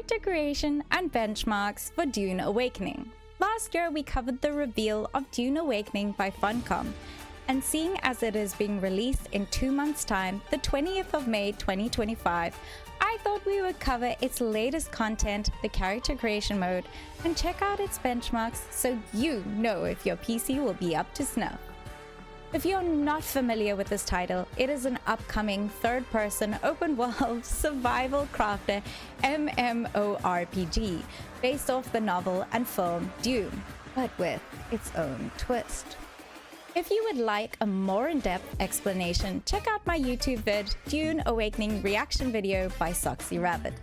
character creation and benchmarks for Dune Awakening. Last year we covered the reveal of Dune Awakening by Funcom, and seeing as it is being released in 2 months' time, the 20th of May 2025, I thought we would cover its latest content, the character creation mode, and check out its benchmarks so you know if your PC will be up to snuff. If you're not familiar with this title, it is an upcoming third-person open-world survival crafter MMORPG based off the novel and film Dune, but with its own twist. If you would like a more in-depth explanation, check out my YouTube vid, Dune Awakening Reaction Video by Soxy Rabbit.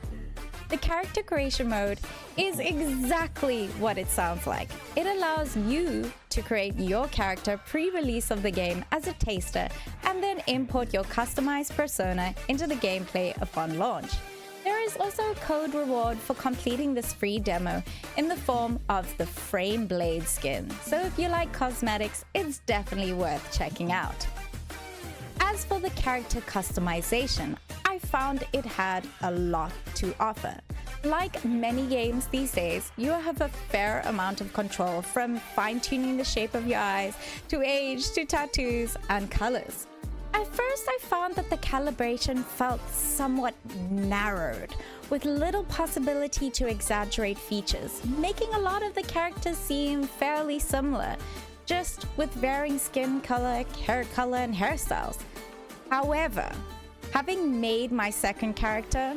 The character creation mode is exactly what it sounds like. It allows you to create your character pre-release of the game as a taster and then import your customized persona into the gameplay upon launch. There is also a code reward for completing this free demo in the form of the Frame Blade skin, so if you like cosmetics, it's definitely worth checking out. As for the character customization, I found it had a lot to offer. Like many games these days, you have a fair amount of control, from fine-tuning the shape of your eyes, to age, to tattoos, and colors. At first, I found that the calibration felt somewhat narrowed, with little possibility to exaggerate features, making a lot of the characters seem fairly similar, just with varying skin color, hair color, and hairstyles. However, having made my second character,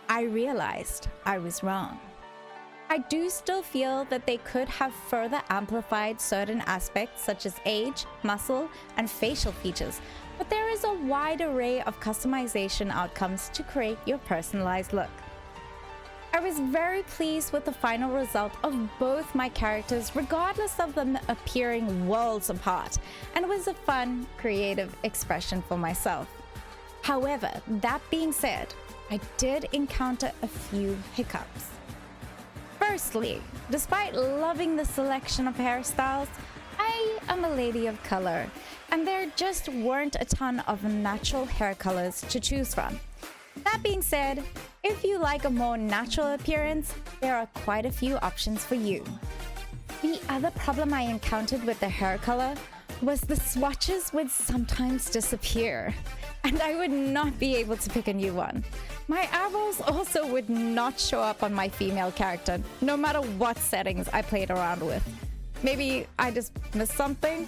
I realized I was wrong. I do still feel that they could have further amplified certain aspects such as age, muscle, and facial features, but there is a wide array of customization outcomes to create your personalized look. I was very pleased with the final result of both my characters, regardless of them appearing worlds apart, and it was a fun, creative expression for myself. However, that being said, I did encounter a few hiccups. Firstly, despite loving the selection of hairstyles, I am a lady of color, and there just weren't a ton of natural hair colors to choose from. That being said, if you like a more natural appearance, there are quite a few options for you. The other problem I encountered with the hair color was the swatches would sometimes disappear, and I would not be able to pick a new one. My eyebrows also would not show up on my female character, no matter what settings I played around with. Maybe I just missed something?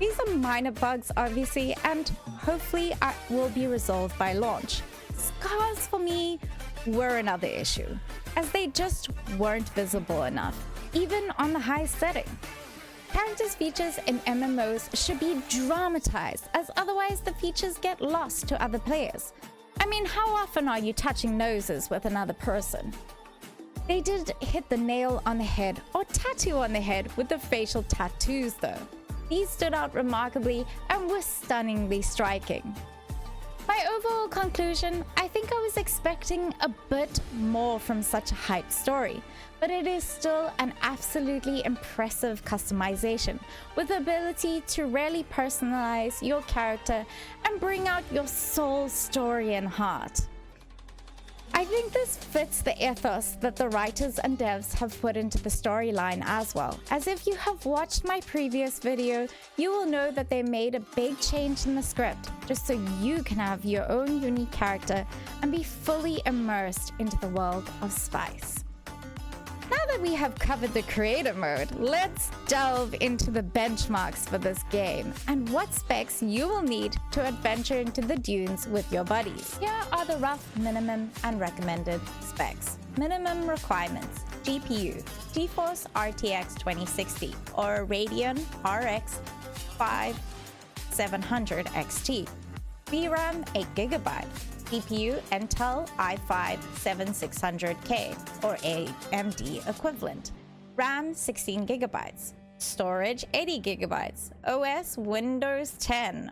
These are minor bugs, obviously, and hopefully will be resolved by launch. Scars for me were another issue, as they just weren't visible enough, even on the highest setting. Characters' features in MMOs should be dramatized, as otherwise the features get lost to other players. I mean, how often are you touching noses with another person? They did hit the nail on the head, or tattoo on the head, with the facial tattoos though. These stood out remarkably and were stunningly striking. My overall conclusion, I think I was expecting a bit more from such a hyped story, but it is still an absolutely impressive customization, with the ability to really personalize your character and bring out your soul, story, and heart. I think this fits the ethos that the writers and devs have put into the storyline as well, as if you have watched my previous video, you will know that they made a big change in the script just so you can have your own unique character and be fully immersed into the world of Spice. Now that we have covered the creator mode, let's delve into the benchmarks for this game and what specs you will need to adventure into the dunes with your buddies. Here are the rough minimum and recommended specs. Minimum requirements: GPU, GeForce RTX 2060 or Radeon RX 5700 XT. VRAM 8GB. CPU Intel i5-7600K or AMD Equivalent. RAM 16GB. Storage 80GB. OS Windows 10.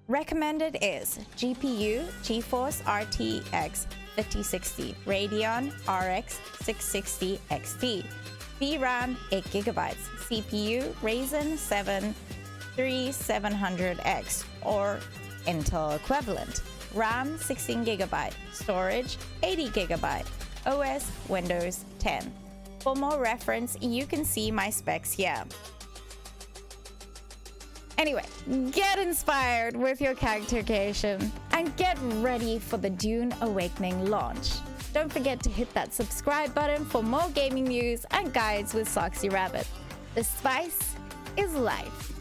Recommended is GPU GeForce RTX 5060 Radeon RX 660 XT. VRAM 8GB. CPU Ryzen 7 3700X or Intel Equivalent. RAM 16GB, storage 80GB, OS Windows 10. For more reference, you can see my specs here. Anyway, get inspired with your character creation and get ready for the Dune Awakening launch. Don't forget to hit that subscribe button for more gaming news and guides with Soxy Rabbit. The spice is life.